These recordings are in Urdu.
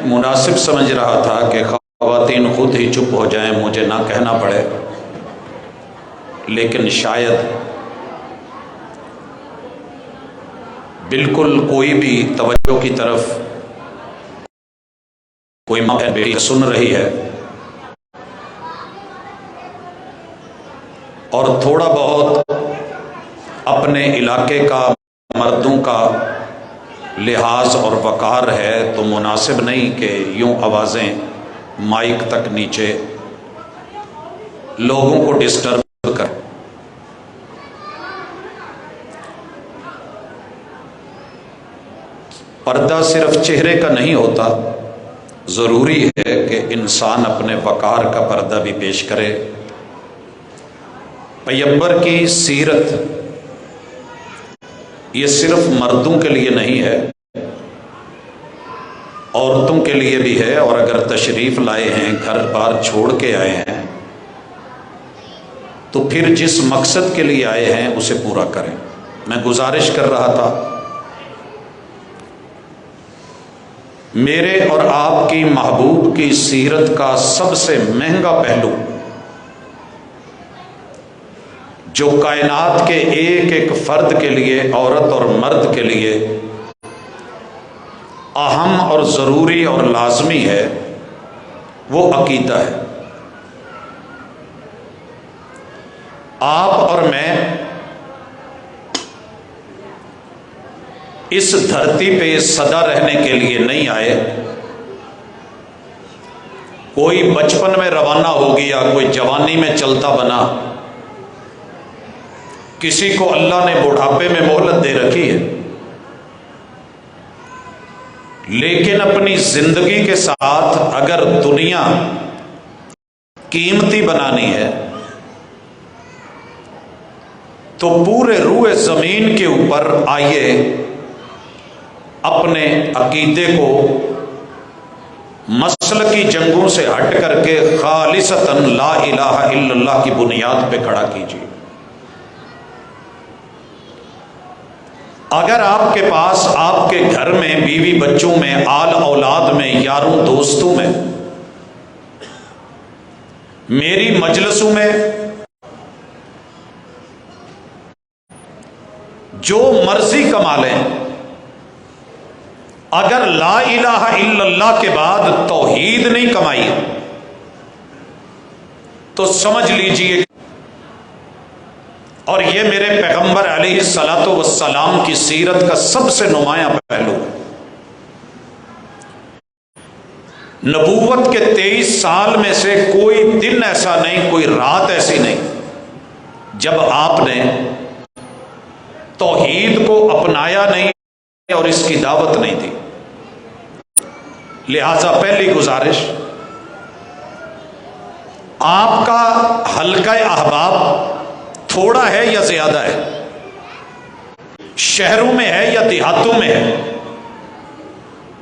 مناسب سمجھ رہا تھا کہ خواتین خود ہی چپ ہو جائیں، مجھے نہ کہنا پڑے، لیکن شاید بالکل کوئی بھی توجہ کی طرف کوئی ماں بیٹی سن رہی ہے اور تھوڑا بہت اپنے علاقے کا مردوں کا لحاظ اور وقار ہے تو مناسب نہیں کہ یوں آوازیں مائک تک نیچے لوگوں کو ڈسٹرب کر۔ پردہ صرف چہرے کا نہیں ہوتا، ضروری ہے کہ انسان اپنے وقار کا پردہ بھی پیش کرے۔ پیغمبر کی سیرت یہ صرف مردوں کے لیے نہیں ہے، عورتوں کے لیے بھی ہے، اور اگر تشریف لائے ہیں، گھر بار چھوڑ کے آئے ہیں تو پھر جس مقصد کے لیے آئے ہیں اسے پورا کریں۔ میں گزارش کر رہا تھا، میرے اور آپ کی محبوب کی سیرت کا سب سے مہنگا پہلو جو کائنات کے ایک ایک فرد کے لیے، عورت اور مرد کے لیے اہم اور ضروری اور لازمی ہے، وہ عقیدہ ہے۔ آپ اور میں اس دھرتی پہ سدا رہنے کے لیے نہیں آئے۔ کوئی بچپن میں روانہ ہو گیا، کوئی جوانی میں چلتا بنا، کسی کو اللہ نے بڑھاپے میں مہلت دے رکھی ہے، لیکن اپنی زندگی کے ساتھ اگر دنیا قیمتی بنانی ہے تو پورے روئے زمین کے اوپر آئیے اپنے عقیدے کو مسلکی جنگوں سے ہٹ کر کے خالصتاً لا الہ الا اللہ کی بنیاد پہ کھڑا کیجیے۔ اگر آپ کے پاس، آپ کے گھر میں، بیوی بچوں میں، آل اولاد میں، یاروں دوستوں میں، میری مجلسوں میں جو مرضی کما لیں، اگر لا الہ الا اللہ کے بعد توحید نہیں کمائی تو سمجھ لیجئے، اور یہ میرے پیغمبر علیہ الصلاۃ والسلام کی سیرت کا سب سے نمایاں پہلو ہے۔ نبوت کے 23 سال میں سے کوئی دن ایسا نہیں، کوئی رات ایسی نہیں جب آپ نے توحید کو اپنایا نہیں اور اس کی دعوت نہیں دی۔ لہذا پہلی گزارش، آپ کا حلقہ احباب تھوڑا ہے یا زیادہ ہے، شہروں میں ہے یا دیہاتوں میں ہے،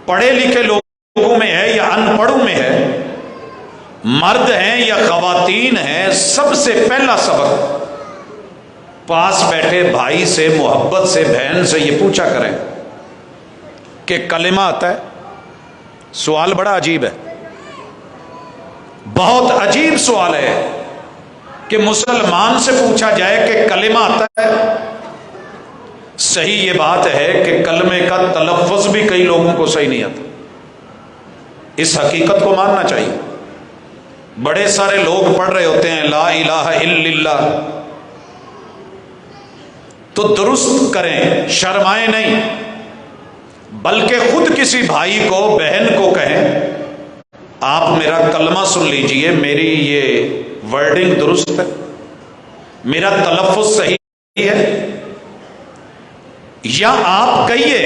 پڑھے لکھے لوگوں میں ہے یا ان پڑھوں میں ہے، مرد ہیں یا خواتین ہیں، سب سے پہلا سبق پاس بیٹھے بھائی سے، محبت سے، بہن سے یہ پوچھا کریں کہ کلمہ آتا ہے؟ سوال بڑا عجیب ہے، بہت عجیب سوال ہے کہ مسلمان سے پوچھا جائے کہ کلمہ آتا ہے۔ صحیح یہ بات ہے کہ کلمے کا تلفظ بھی کئی لوگوں کو صحیح نہیں آتا، اس حقیقت کو ماننا چاہیے۔ بڑے سارے لوگ پڑھ رہے ہوتے ہیں لا الہ الا اللہ، تو درست کریں، شرمائیں نہیں، بلکہ خود کسی بھائی کو، بہن کو کہیں آپ میرا کلمہ سن لیجئے، میری یہ ورڈنگ درست ہے، میرا تلفظ صحیح ہے، یا آپ کہیے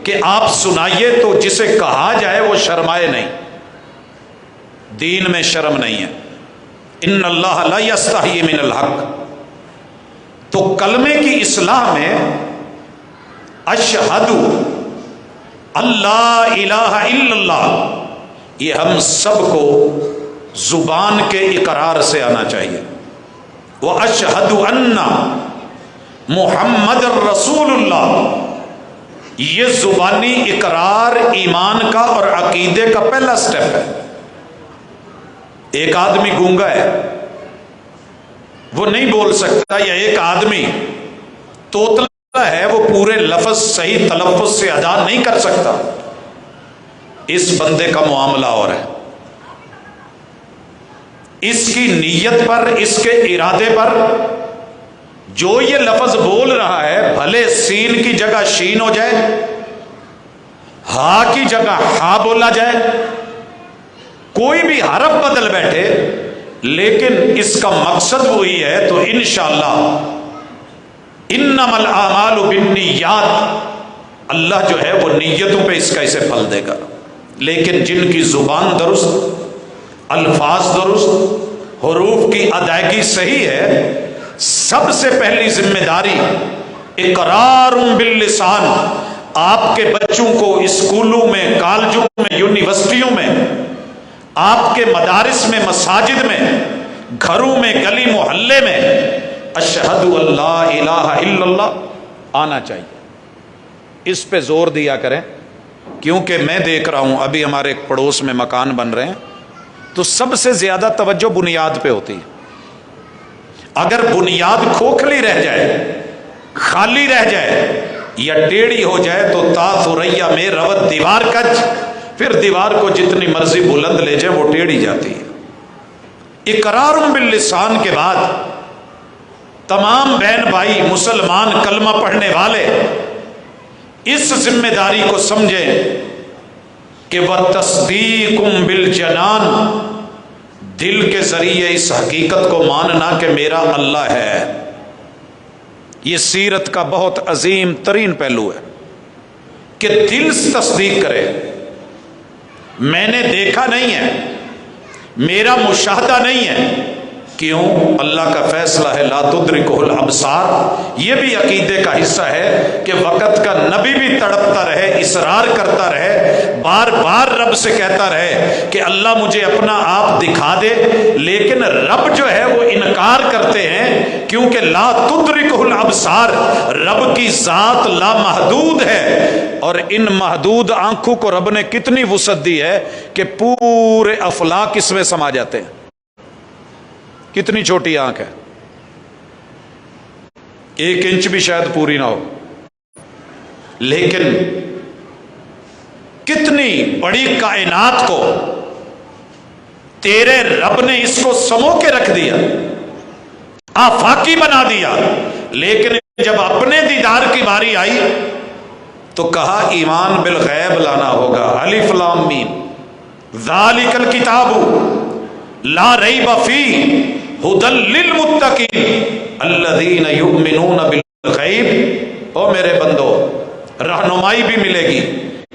کہ آپ سنائیے، تو جسے کہا جائے وہ شرمائے نہیں۔ دین میں شرم نہیں ہے، ان اللہ لا یستحیی من الحق۔ تو کلمے کی اصلاح میں اشہد اللہ الہ الا اللہ، یہ ہم سب کو زبان کے اقرار سے آنا چاہیے۔ وَأَشْهَدُ أَنَّ مُحَمَّدَ رَسُولُ اللَّهِ، یہ زبانی اقرار ایمان کا اور عقیدے کا پہلا سٹیپ ہے. ایک آدمی گونگا ہے، وہ نہیں بول سکتا، یا ایک آدمی توتلا ہے، وہ پورے لفظ صحیح تلفظ سے ادا نہیں کر سکتا. اس بندے کا معاملہ اور ہے. اس کی نیت پر، اس کے ارادے پر جو یہ لفظ بول رہا ہے، بھلے سین کی جگہ شین ہو جائے، ہا کی جگہ ہا بولا جائے، کوئی بھی حرف بدل بیٹھے، لیکن اس کا مقصد وہی ہے، تو انشاءاللہ انما الاعمال بالنیات، اللہ جو ہے وہ نیتوں پہ اس کا اسے پھل دے گا. لیکن جن کی زبان درست، الفاظ درست، حروف کی ادائیگی صحیح ہے، سب سے پہلی ذمہ داری اقرار باللسان. آپ کے بچوں کو اسکولوں میں، کالجوں میں، یونیورسٹیوں میں، آپ کے مدارس میں، مساجد میں، گھروں میں، گلی محلے میں اشہد اللہ الہ الا اللہ آنا چاہیے. اس پہ زور دیا کریں، کیونکہ میں دیکھ رہا ہوں ابھی ہمارے ایک پڑوس میں مکان بن رہے ہیں، تو سب سے زیادہ توجہ بنیاد پہ ہوتی ہے. اگر بنیاد کھوکھلی رہ جائے، خالی رہ جائے یا ٹیڑھی ہو جائے تو تا ثریا میں روت دیوار کج، پھر دیوار کو جتنی مرضی بلند لے جائے وہ ٹیڑھی جاتی ہے. اقرار باللسان کے بعد تمام بہن بھائی مسلمان کلمہ پڑھنے والے اس ذمہ داری کو سمجھیں کہ وَتَصْدِيقٌ بِالْجَنَانِ، دل کے ذریعے اس حقیقت کو ماننا کہ میرا اللہ ہے. یہ سیرت کا بہت عظیم ترین پہلو ہے کہ دل سے تصدیق کرے. میں نے دیکھا نہیں ہے، میرا مشاہدہ نہیں ہے. کیوں؟ اللہ کا فیصلہ ہے لا تدرکہ الابصار. یہ بھی عقیدے کا حصہ ہے کہ وقت کا نبی بھی تڑپتا رہے، اصرار کرتا رہے، بار بار رب سے کہتا رہے کہ اللہ مجھے اپنا آپ دکھا دے، لیکن رب جو ہے وہ انکار کرتے ہیں، کیونکہ لا تدرکہ الابصار، رب کی ذات لامحدود ہے، اور ان محدود آنکھوں کو رب نے کتنی وسعت دی ہے کہ پورے افلاک اس میں سما جاتے ہیں. کتنی چھوٹی آنکھ ہے، 1 انچ بھی شاید پوری نہ ہو، لیکن کتنی بڑی کائنات کو تیرے رب نے اس کو سمو کے رکھ دیا، آفاقی بنا دیا. لیکن جب اپنے دیدار کی باری آئی تو کہا ایمان بالغیب لانا ہوگا. الف لام میم ذالک الکتاب لا ریب فیہ ھدی للمتقین الذین یؤمنون بالغیب. او میرے بندو، رہنمائی بھی ملے گی،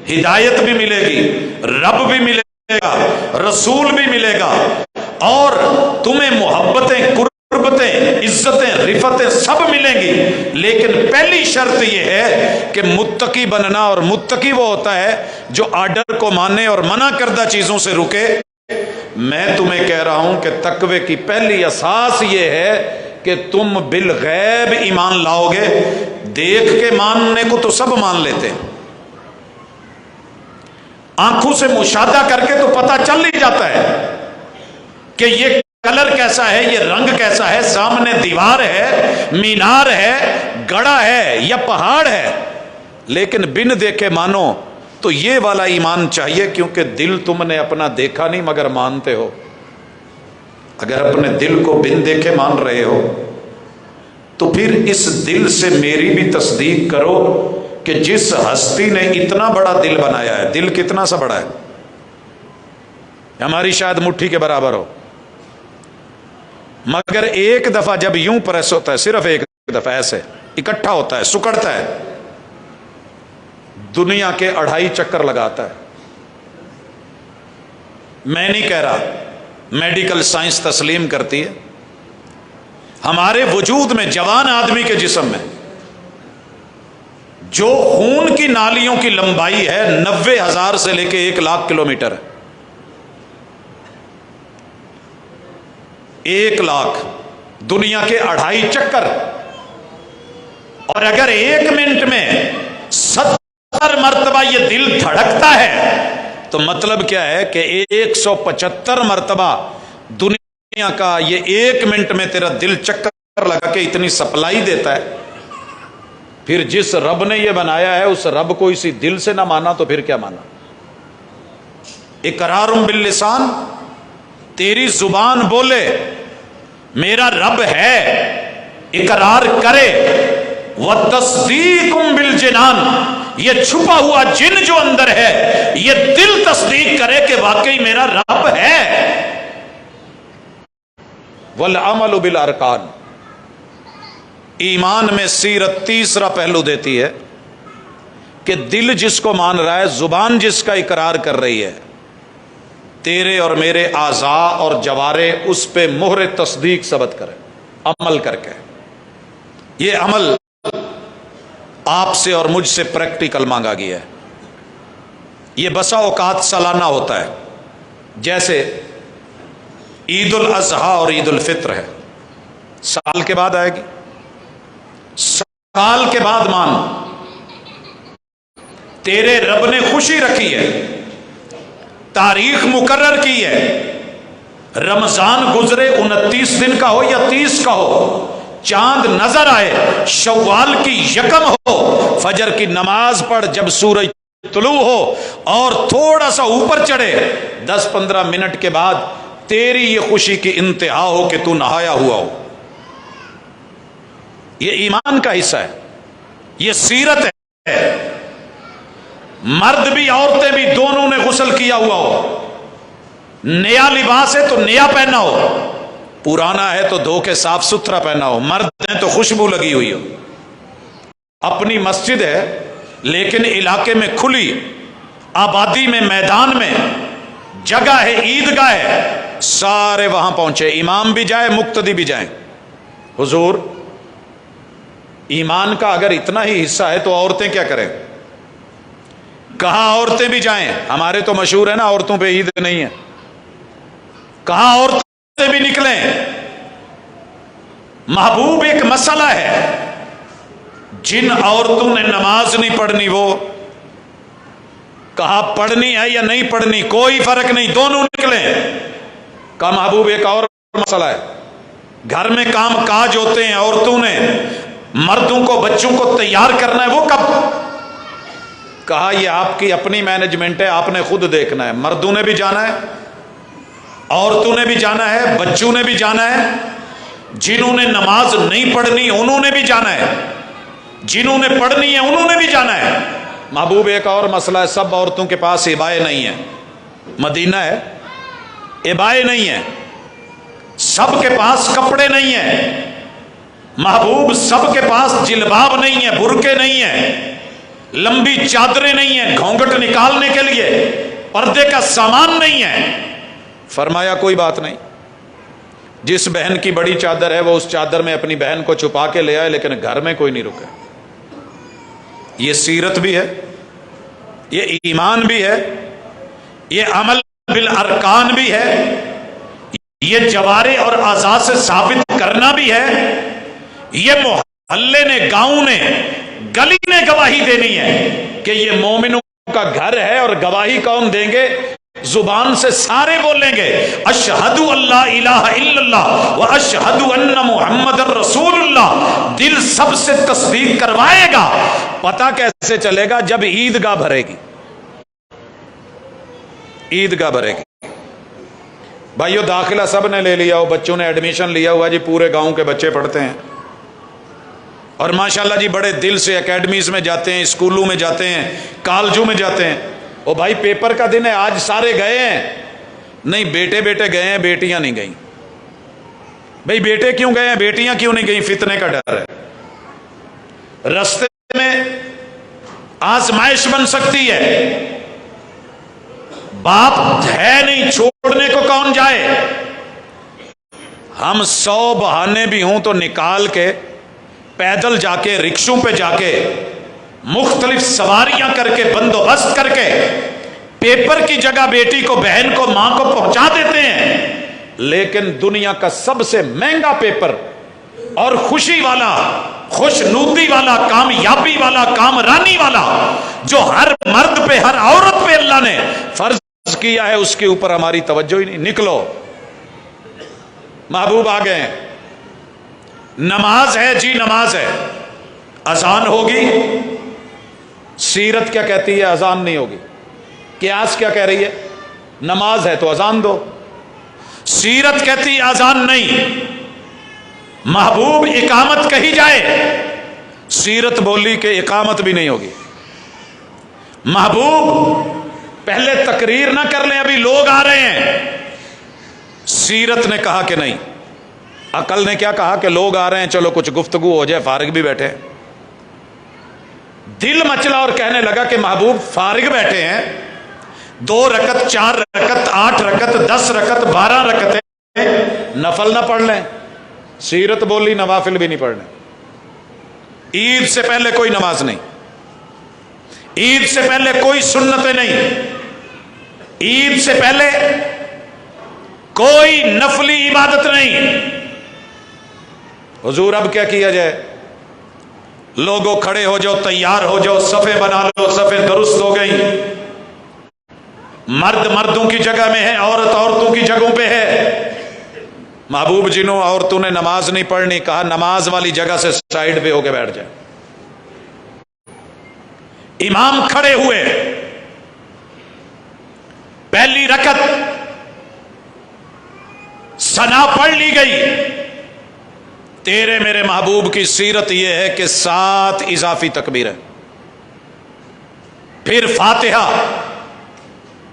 ہدایت بھی ملے گی، رب بھی ملے گا، رسول بھی ملے گا، اور تمہیں محبتیں، قربتیں، عزتیں، رفتیں سب ملیں گی. لیکن پہلی شرط یہ ہے کہ متقی بننا، اور متقی وہ ہوتا ہے جو آرڈر کو مانے اور منع کردہ چیزوں سے رکے. میں تمہیں کہہ رہا ہوں کہ تقوی کی پہلی اساس یہ ہے کہ تم بالغیب ایمان لاؤ گے. دیکھ کے ماننے کو تو سب مان لیتے ہیں، آنکھوں سے مشاہدہ کر کے تو پتہ چل ہی جاتا ہے کہ یہ کلر کیسا ہے، یہ رنگ کیسا ہے، سامنے دیوار ہے، مینار ہے، گڑھا ہے یا پہاڑ ہے. لیکن بن دیکھے مانو تو یہ والا ایمان چاہیے، کیونکہ دل تم نے اپنا دیکھا نہیں مگر مانتے ہو. اگر اپنے دل کو بن دیکھے مان رہے ہو تو پھر اس دل سے میری بھی تصدیق کرو کہ جس ہستی نے اتنا بڑا دل بنایا ہے، دل کتنا سا بڑا ہے، ہماری شاید مٹھی کے برابر ہو، مگر ایک دفعہ جب یوں پریس ہوتا ہے، صرف ایک دفعہ ایسے اکٹھا ہوتا ہے، سکڑتا ہے، دنیا کے 2.5 چکر لگاتا ہے. میں نہیں کہہ رہا، میڈیکل سائنس تسلیم کرتی ہے. ہمارے وجود میں، جوان آدمی کے جسم میں جو خون کی نالیوں کی لمبائی ہے 90,000 سے لے کے 1,00,000 کلومیٹر ہے. 1,00,000 دنیا کے 2.5 چکر. اور اگر 1 منٹ میں 70 ہر مرتبہ یہ دل دھڑکتا ہے تو مطلب کیا ہے کہ 175 مرتبہ دنیا کا یہ 1 منٹ میں تیرا دل چکر لگا کے اتنی سپلائی دیتا ہے. پھر جس رب نے یہ بنایا ہے اس رب کو اسی دل سے نہ مانا تو پھر کیا مانا؟ اقرار باللسان، تیری زبان بولے میرا رب ہے، اقرار کرے، وتصدیق بالجنان، یہ چھپا ہوا جن جو اندر ہے یہ دل تصدیق کرے کہ واقعی میرا رب ہے. والعمل بالارکان، ایمان میں سیرت تیسرا پہلو دیتی ہے کہ دل جس کو مان رہا ہے، زبان جس کا اقرار کر رہی ہے، تیرے اور میرے اعضاء اور جوارح اس پہ مہر تصدیق ثبت کرے عمل کر کے. یہ عمل آپ سے اور مجھ سے پریکٹیکل مانگا گیا ہے. یہ بسا اوقات سالانہ ہوتا ہے، جیسے عید الاضحیٰ اور عید الفطر ہے، سال کے بعد آئے گی، سال کے بعد مان تیرے رب نے خوشی رکھی ہے، تاریخ مقرر کی ہے، رمضان گزرے 29 دن کا ہو یا 30 کا ہو، چاند نظر آئے، شوال کی یکم ہو، فجر کی نماز پڑھ جب سورج طلوع ہو اور تھوڑا سا اوپر چڑھے، 10-15 منٹ کے بعد تیری یہ خوشی کی انتہا ہو کہ تو نہایا ہوا ہو. یہ ایمان کا حصہ ہے، یہ سیرت ہے. مرد بھی عورتیں بھی دونوں نے غسل کیا ہوا ہو، نیا لباس ہے تو نیا پہنا ہو، پرانا ہے تو دھو کے صاف ستھرا پہنا ہو، مرد ہیں تو خوشبو لگی ہوئی ہو. اپنی مسجد ہے لیکن علاقے میں کھلی آبادی میں، میدان میں جگہ ہے، عیدگاہ ہے، سارے وہاں پہنچے، امام بھی جائے مقتدی بھی جائیں. حضور ایمان کا اگر اتنا ہی حصہ ہے تو عورتیں کیا کریں؟ کہاں عورتیں بھی جائیں؟ ہمارے تو مشہور ہے نا عورتوں پہ عید نہیں ہے. کہاں عورتیں بھی نکلیں؟ محبوب ایک مسئلہ ہے، جن عورتوں نے نماز نہیں پڑھنی وہ کہا پڑھنی ہے یا نہیں پڑھنی کوئی فرق نہیں، دونوں نکلیں. کہا محبوب ایک اور مسئلہ ہے، گھر میں کام کاج ہوتے ہیں، عورتوں نے مردوں کو بچوں کو تیار کرنا ہے، وہ کب؟ کہا یہ آپ کی اپنی مینجمنٹ ہے، آپ نے خود دیکھنا ہے. مردوں نے بھی جانا ہے، عورتوں نے بھی جانا ہے، بچوں نے بھی جانا ہے، جنہوں نے نماز نہیں پڑھنی انہوں نے بھی جانا ہے، جنہوں نے پڑھنی ہے انہوں نے بھی جانا ہے. محبوب ایک اور مسئلہ ہے، سب عورتوں کے پاس عبائے نہیں ہے، مدینہ ہے عبائے نہیں ہے، سب کے پاس کپڑے نہیں ہیں. محبوب سب کے پاس جلباب نہیں ہے، برقعے نہیں ہیں، لمبی چادریں نہیں ہیں گھونگھٹ نکالنے کے لیے، پردے کا سامان نہیں ہے. فرمایا کوئی بات نہیں، جس بہن کی بڑی چادر ہے وہ اس چادر میں اپنی بہن کو چھپا کے لے آئے، لیکن گھر میں کوئی نہیں رکے. یہ سیرت بھی ہے، یہ ایمان بھی ہے، یہ عمل بالارکان بھی ہے، یہ جوارح اور اعضاء سے ثابت کرنا بھی ہے. یہ محلے نے، گاؤں نے، گلی نے گواہی دینی ہے کہ یہ مومنوں کا گھر ہے. اور گواہی کون دیں گے؟ زبان سے سارے بولیں گے اشہد اللہ الہ الا اللہ و اشہد ان محمد الرسول اللہ. دل سب سے تصدیق کروائے گا. پتہ کیسے چلے گا؟ جب عیدگاہ بھرے گی، عیدگاہ بھرے گی. بھائیو داخلہ سب نے لے لیا ہو، بچوں نے ایڈمیشن لیا ہوا جی، پورے گاؤں کے بچے پڑھتے ہیں اور ماشاءاللہ جی بڑے دل سے اکیڈمیز میں جاتے ہیں، اسکولوں میں جاتے ہیں، کالجوں میں جاتے ہیں. او بھائی پیپر کا دن ہے، آج سارے گئے ہیں؟ نہیں، بیٹے بیٹے گئے ہیں، بیٹیاں نہیں گئیں. بھائی بیٹے کیوں گئے ہیں، بیٹیاں کیوں نہیں گئیں؟ فتنے کا ڈر ہے. رستے میں آزمائش بن سکتی ہے، باپ ہے نہیں، چھوڑنے کو کون جائے؟ ہم 100 بہانے بھی ہوں تو نکال کے پیدل جا کے، رکشوں پہ جا کے، مختلف سواریاں کر کے، بندوبست کر کے پیپر کی جگہ بیٹی کو، بہن کو، ماں کو پہنچا دیتے ہیں. لیکن دنیا کا سب سے مہنگا پیپر اور خوشی والا، خوشنودی والا، کامیابی والا، کامرانی والا جو ہر مرد پہ ہر عورت پہ اللہ نے فرض کیا ہے، اس کے اوپر ہماری توجہ ہی نہیں۔ نکلو، محبوب آ گئے ہیں، نماز ہے جی نماز ہے، اذان ہوگی، سیرت کیا کہتی ہے اذان نہیں ہوگی، قیاس کیا کہہ رہی ہے نماز ہے تو اذان دو، سیرت کہتی ہے اذان نہیں، محبوب اقامت کہی جائے، سیرت بولی کہ اقامت بھی نہیں ہوگی، محبوب پہلے تقریر نہ کر لیں ابھی لوگ آ رہے ہیں، سیرت نے کہا کہ نہیں، عقل نے کیا کہا کہ لوگ آ رہے ہیں چلو کچھ گفتگو ہو جائے، فارغ بھی بیٹھے ہیں، دل مچلا اور کہنے لگا کہ محبوب فارغ بیٹھے ہیں، 2 رکعت 4 رکعت 8 رکعت 10 رکعت 12 رکعتیں نفل نہ پڑھ لیں، سیرت بولی نوافل بھی نہیں پڑھنے، عید سے پہلے کوئی نماز نہیں، عید سے پہلے کوئی سنتیں نہیں، عید سے پہلے کوئی نفلی عبادت نہیں۔ حضور اب کیا کیا جائے؟ لوگوں کھڑے ہو جاؤ، تیار ہو جاؤ، صفیں بنا لو، صفیں درست ہو گئی، مرد مردوں کی جگہ میں ہے، عورت عورتوں کی جگہوں پہ ہے۔ محبوب جنہوں عورتوں نے نماز نہیں پڑھنی، کہا نماز والی جگہ سے سائیڈ پہ ہو کے بیٹھ جائے۔ امام کھڑے ہوئے، پہلی رکعت ثنا پڑھ لی گئی، تیرے میرے محبوب کی سیرت یہ ہے کہ 7 اضافی تکبیر ہے، پھر فاتحہ،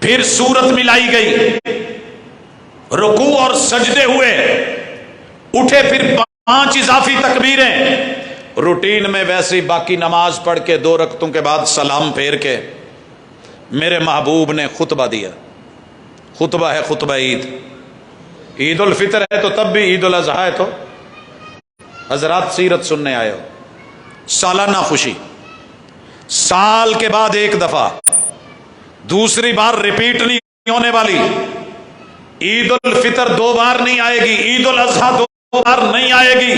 پھر سورت ملائی گئی، رکوع اور سجدے ہوئے، اٹھے پھر 5 اضافی تکبیریں، روٹین میں ویسے باقی نماز پڑھ کے 2 رکعتوں کے بعد سلام پھیر کے میرے محبوب نے خطبہ دیا۔ خطبہ ہے خطبہ عید، عید الفطر ہے تو تب بھی، عید الاضحیٰ ہے تو حضرات سیرت سننے آئے ہو، سالانہ خوشی، سال کے بعد ایک دفعہ، دوسری بار ریپیٹ نہیں ہونے والی، عید الفطر 2 بار نہیں آئے گی، عید الاضحیٰ 2 بار نہیں آئے گی۔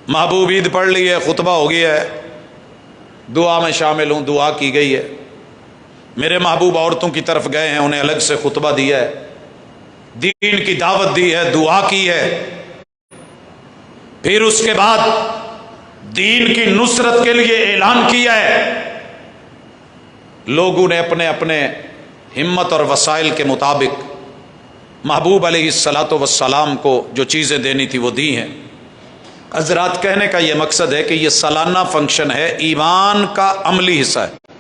محبوب عید پڑھ لی ہے، خطبہ ہو گیا ہے، دعا میں شامل ہوں، دعا کی گئی ہے، میرے محبوب عورتوں کی طرف گئے ہیں، انہیں الگ سے خطبہ دیا ہے، دین کی دعوت دی ہے، دعا کی ہے، پھر اس کے بعد دین کی نصرت کے لیے اعلان کیا ہے۔ لوگوں نے اپنے اپنے ہمت اور وسائل کے مطابق محبوب علیہ الصلاۃ والسلام کو جو چیزیں دینی تھی وہ دی ہیں۔ حضرات کہنے کا یہ مقصد ہے کہ یہ سالانہ فنکشن ہے، ایمان کا عملی حصہ ہے،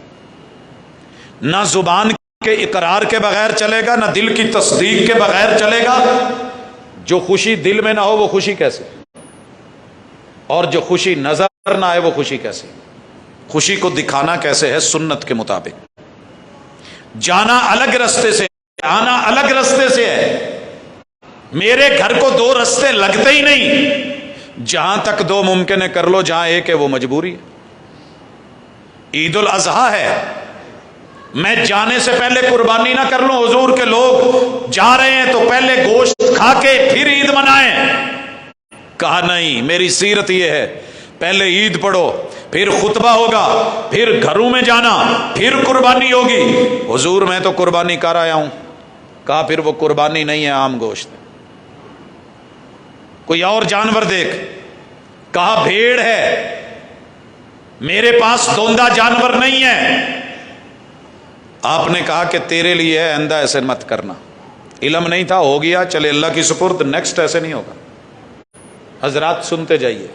نہ زبان کے اقرار کے بغیر چلے گا، نہ دل کی تصدیق کے بغیر چلے گا۔ جو خوشی دل میں نہ ہو وہ خوشی کیسے، اور جو خوشی نظر نہ آئے وہ خوشی کیسے؟ خوشی کو دکھانا کیسے ہے؟ سنت کے مطابق، جانا الگ رستے سے، آنا الگ رستے سے ہے۔ میرے گھر کو 2 رستے لگتے ہی نہیں، جہاں تک 2 ممکن ہے کر لو، جہاں ایک ہے وہ مجبوری ہے۔ عید الاضحیٰ ہے، میں جانے سے پہلے قربانی نہ کر لوں، حضور کے لوگ جا رہے ہیں تو پہلے گوشت کھا کے پھر عید منائیں، کہا نہیں، میری سیرت یہ ہے پہلے عید پڑھو، پھر خطبہ ہوگا، پھر گھروں میں جانا، پھر قربانی ہوگی۔ حضور میں تو قربانی کر آیا ہوں، کہا پھر وہ قربانی نہیں ہے، عام گوشت، کوئی اور جانور دیکھ، کہا بھیڑ ہے، میرے پاس دوندا جانور نہیں ہے۔ آپ نے کہا کہ تیرے لیے ہے، آئندہ ایسے مت کرنا، علم نہیں تھا، ہو گیا، چلے اللہ کی سپرد، نیکسٹ ایسے نہیں ہوگا۔ حضرات سنتے جائیے،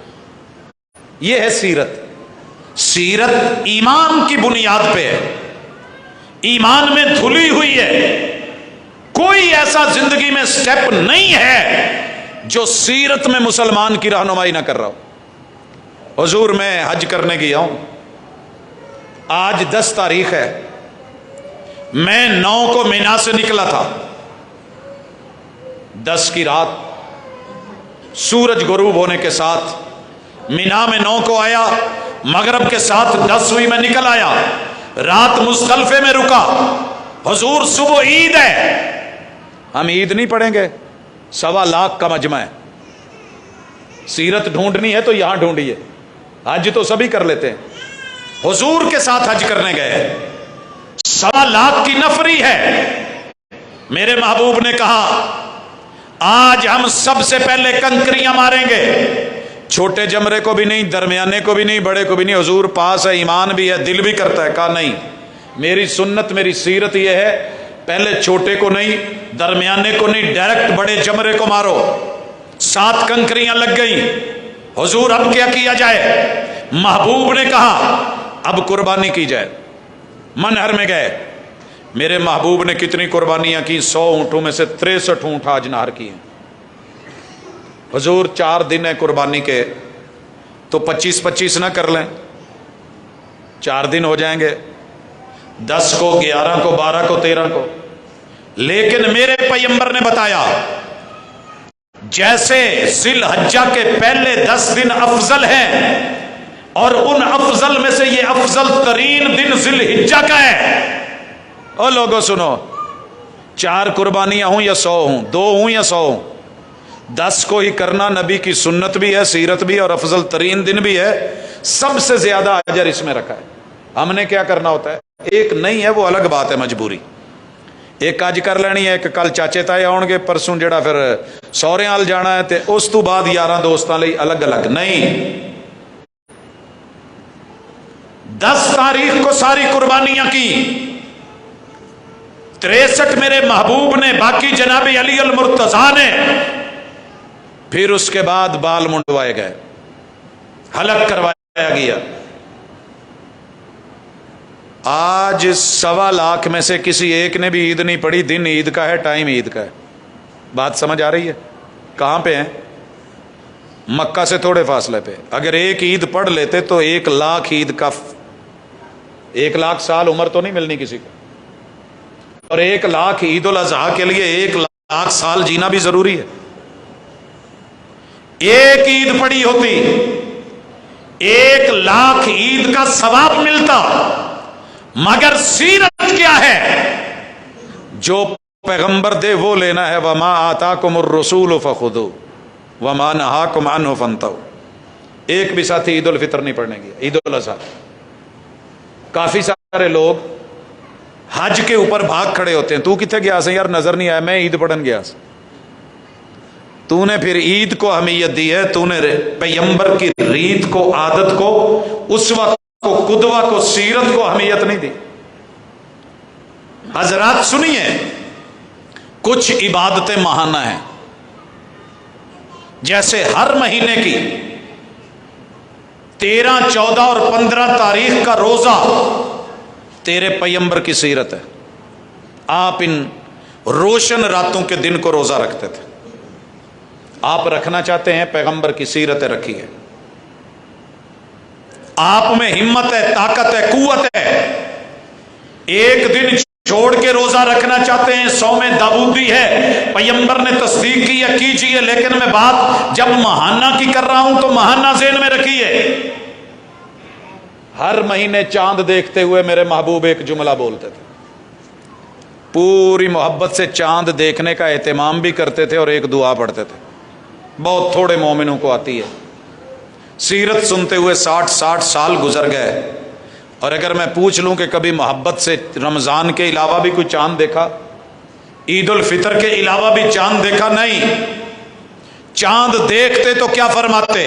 یہ ہے سیرت۔ سیرت ایمان کی بنیاد پہ ہے، ایمان میں دھلی ہوئی ہے، کوئی ایسا زندگی میں سٹیپ نہیں ہے جو سیرت میں مسلمان کی رہنمائی نہ کر رہا ہو۔ حضور میں حج کرنے گیا ہوں، آج 10 تاریخ ہے، میں 9 کو مینا سے نکلا تھا، 10 کی رات سورج غروب ہونے کے ساتھ مینا میں 9 کو آیا، مغرب کے ساتھ 10 ہوئی، میں نکل آیا، رات مزدلفے میں رکا۔ حضور صبح عید ہے، ہم عید نہیں پڑھیں گے، 1.25 لاکھ کا مجمع ہے، سیرت ڈھونڈنی ہے تو یہاں ڈھونڈیے. حج تو سبھی کر لیتے ہیں. حضور کے ساتھ حج کرنے گئے, 1.25 لاکھ کی نفری ہے. میرے محبوب نے کہا آج ہم سب سے پہلے کنکریاں ماریں گے, چھوٹے جمرے کو بھی نہیں, درمیانے کو بھی نہیں, بڑے کو بھی نہیں. حضور پاس ہے, ایمان بھی ہے, دل بھی کرتا ہے. کہا نہیں, میری سنت میری سیرت یہ ہے, پہلے چھوٹے کو نہیں, درمیانے کو نہیں, ڈائریکٹ بڑے جمرے کو مارو. 7 کنکریاں لگ گئیں. حضور اب کیا کیا جائے؟ محبوب نے کہا اب قربانی کی جائے. منہر میں گئے. میرے محبوب نے کتنی قربانیاں کی؟ 100 اونٹوں میں سے 63 اونٹ آج نہر کی ہیں. حضور 4 دن ہے قربانی کے, تو 25 نہ کر لیں, 4 دن ہو جائیں گے, 10 کو, 11 کو, 12 کو, 13 کو. لیکن میرے پیغمبر نے بتایا جیسے ذی الحجہ کے پہلے 10 دن افضل ہیں, اور ان افضل میں سے یہ افضل ترین دن ذی الحجہ کا ہے. او لوگوں سنو, 4 قربانیاں ہوں یا 100 ہوں, 2 ہوں یا 100 ہوں, 10 کو ہی کرنا نبی کی سنت بھی ہے, سیرت بھی, اور افضل ترین دن بھی ہے. سب سے زیادہ اجر اس میں رکھا ہے. ہم نے کیا کرنا ہوتا ہے؟ ایک نہیں ہے وہ الگ بات ہے, مجبوری. ایک اج کر لینی ہے, ایک کل چاچے تائے آؤ گے, پرسوں جڑا پھر سہرے وال جانا ہے, تے اس تو بعد 11 دوستاں لئی الگ الگ نہیں. 10 تاریخ کو ساری قربانیاں کی, 63 میرے محبوب نے, باقی جناب علی المرتضیٰ نے. پھر اس کے بعد بال منڈوائے گئے, حلق کروایا گیا. آج 1.25 لاکھ میں سے کسی ایک نے بھی عید نہیں پڑھی. دن عید کا ہے, ٹائم عید کا ہے. بات سمجھ آ رہی ہے؟ کہاں پہ ہیں؟ مکہ سے تھوڑے فاصلے پہ. اگر ایک عید پڑھ لیتے تو 1 لاکھ عید کا 1 لاکھ سال عمر تو نہیں ملنی کسی کو, اور 1 لاکھ عید الاضحیٰ کے لیے 1 لاکھ سال جینا بھی ضروری ہے. ایک عید پڑی ہوتی 1 لاکھ عید کا ثواب ملتا. مگر سیرت کیا ہے؟ جو پیغمبر دے وہ لینا ہے. وما آتاکم الرسول فخذوہ وما نہاکم عنہ فانتہوا. ایک بھی ساتھی عید الفطر نہیں پڑھنے گیا, عید الاضحیٰ. کافی سارے لوگ حج کے اوپر بھاگ کھڑے ہوتے ہیں. تو کتنے گیا سے یار؟ نظر نہیں آیا, میں عید پڑھن گیا سے. تو نے پھر عید کو اہمیت دی ہے, تو نے پیغمبر کی ریت کو, عادت کو, اسوہ کو, قدوہ کو, سیرت کو اہمیت نہیں دی. حضرات سنیے, کچھ عبادتیں ماہانہ ہیں, جیسے ہر مہینے کی 13, 14 اور 15 تاریخ کا روزہ تیرے پیغمبر کی سیرت ہے. آپ ان روشن راتوں کے دن کو روزہ رکھتے تھے. آپ رکھنا چاہتے ہیں, پیغمبر کی سیرت رکھی ہے. آپ میں ہمت ہے, طاقت ہے, قوت ہے. ایک دن چھوڑ کے روزہ رکھنا چاہتے ہیں, صوم داؤدی ہے, پیغمبر نے تصدیق کی ہے, کیجئے. لیکن میں بات جب ماہانہ کی کر رہا ہوں تو ماہانہ ذہن میں رکھیے. ہر مہینے چاند دیکھتے ہوئے میرے محبوب ایک جملہ بولتے تھے. پوری محبت سے چاند دیکھنے کا اہتمام بھی کرتے تھے, اور ایک دعا پڑھتے تھے. بہت تھوڑے مومنوں کو آتی ہے. سیرت سنتے ہوئے 60 سال گزر گئے, اور اگر میں پوچھ لوں کہ کبھی محبت سے رمضان کے علاوہ بھی کوئی چاند دیکھا, عید الفطر کے علاوہ بھی چاند دیکھا؟ نہیں. چاند دیکھتے تو کیا فرماتے؟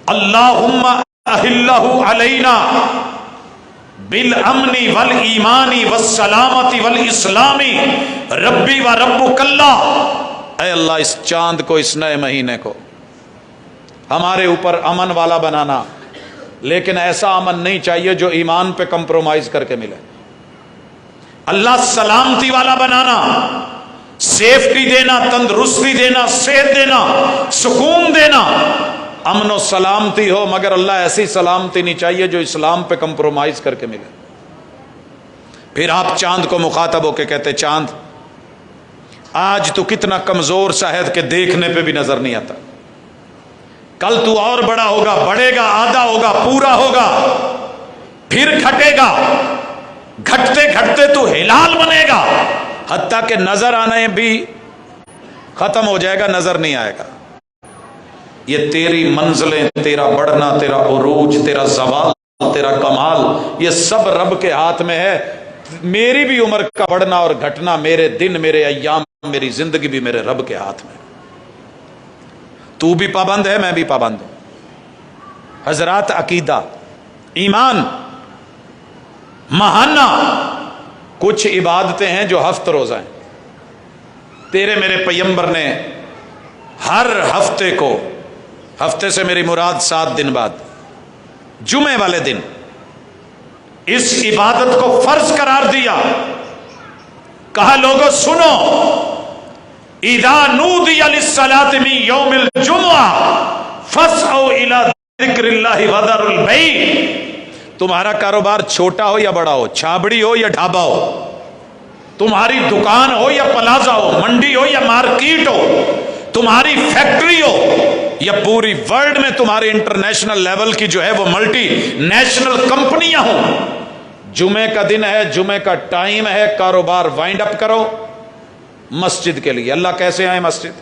اللہم اہلہ علینا بالامن والایمان والسلامت والاسلام ربی و ربک اللہ. اے اللہ, اس چاند کو, اس نئے مہینے کو ہمارے اوپر امن والا بنانا, لیکن ایسا امن نہیں چاہیے جو ایمان پہ کمپرومائز کر کے ملے. اللہ سلامتی والا بنانا, سیفٹی دینا, تندرستی دینا, صحت دینا, سکون دینا, امن و سلامتی ہو, مگر اللہ ایسی سلامتی نہیں چاہیے جو اسلام پہ کمپرومائز کر کے ملے. پھر آپ چاند کو مخاطب ہو کے کہتے, چاند آج تو کتنا کمزور سا ہے کہ دیکھنے پہ بھی نظر نہیں آتا. کل تو اور بڑا ہوگا, بڑھے گا, آدھا ہوگا, پورا ہوگا, پھر گھٹے گا, گھٹتے گھٹتے تو ہلال بنے گا, حتیٰ کہ نظر آنے بھی ختم ہو جائے گا, نظر نہیں آئے گا. یہ تیری منزلیں، تیرا بڑھنا، تیرا عروج، تیرا زوال، تیرا کمال، یہ سب رب کے ہاتھ میں ہے۔ میری بھی عمر کا بڑھنا اور گھٹنا، میرے دن، میرے ایام، میری زندگی بھی میرے رب کے ہاتھ میں۔ تو بھی پابند ہے، میں بھی پابند ہوں۔ حضرات، عقیدہ، ایمان، ماہانہ کچھ عبادتیں ہیں جو ہفتہ روزہ ہیں۔ تیرے میرے پیغمبر نے ہر ہفتے کو، ہفتے سے میری مراد 7 دن بعد، جمعے والے دن اس عبادت کو فرض قرار دیا۔ کہا لوگوں سنو، اذا نودی للصلاۃ من یوم الجمعہ فاسعوا الی ذکر اللہ وذروا البیع۔ تمہارا کاروبار چھوٹا ہو یا بڑا ہو، چھابڑی ہو یا ڈھابا ہو، تمہاری دکان ہو یا پلازا ہو، منڈی ہو یا مارکیٹ ہو، تمہاری فیکٹری ہو یا پوری ورلڈ میں تمہاری انٹرنیشنل لیول کی جو ہے وہ ملٹی نیشنل کمپنیاں ہوں، جمعے کا دن ہے، جمعے کا ٹائم ہے، کاروبار وائنڈ اپ کرو مسجد کے لیے۔ اللہ کیسے آئے مسجد؟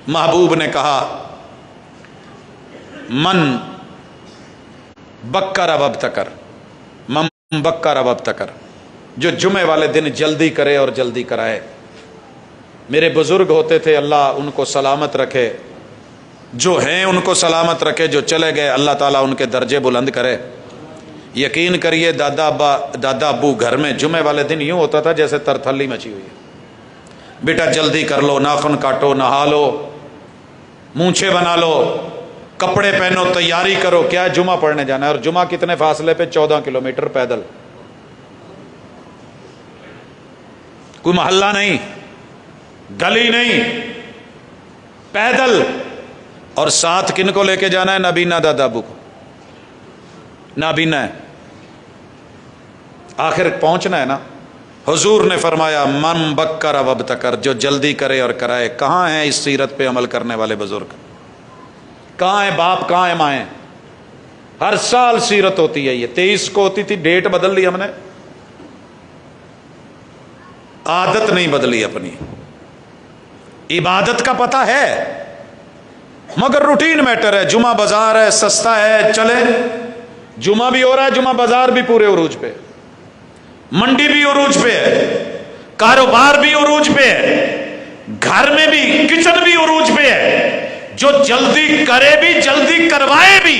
محبوب نے کہا من بکر وابتکر، من بکر وابتکر، جو جمعے والے دن جلدی کرے اور جلدی کرائے۔ میرے بزرگ ہوتے تھے، اللہ ان کو سلامت رکھے، جو ہیں ان کو سلامت رکھے، جو چلے گئے اللہ تعالیٰ ان کے درجے بلند کرے۔ یقین کریے دادا ابو گھر میں جمعے والے دن یوں ہوتا تھا جیسے ترتھلی مچی ہوئی ہے۔ بیٹا جلدی کر لو، ناخن کاٹو، نہا لو، مونچھے بنا لو، کپڑے پہنو، تیاری کرو، کیا جمعہ پڑھنے جانا ہے۔ اور جمعہ کتنے فاصلے پہ؟ 14 کلومیٹر پیدل، کوئی محلہ نہیں، گلی نہیں، پیدل۔ اور ساتھ کن کو لے کے جانا ہے؟ نابینا دادا ابو کو، نابینا ہے، آخر پہنچنا ہے نا۔ حضور نے فرمایا من بکر وابتکر، جو جلدی کرے اور کرائے۔ کہاں ہیں اس سیرت پہ عمل کرنے والے بزرگ؟ کہاں ہیں باپ، کہاں ہیں مائیں؟ ہر سال سیرت ہوتی ہے، یہ 23 کو ہوتی تھی، ڈیٹ بدل لی ہم نے، عادت نہیں بدلی اپنی۔ عبادت کا پتہ ہے مگر روٹین میٹر ہے۔ جمعہ بازار ہے، سستا ہے، چلے۔ جمعہ بھی ہو رہا ہے، جمعہ بازار بھی پورے عروج پہ، منڈی بھی عروج پہ ہے، کاروبار بھی عروج پہ ہے، گھر میں بھی، کچن بھی عروج پہ ہے۔ جو جلدی کرے بھی، جلدی کروائے بھی،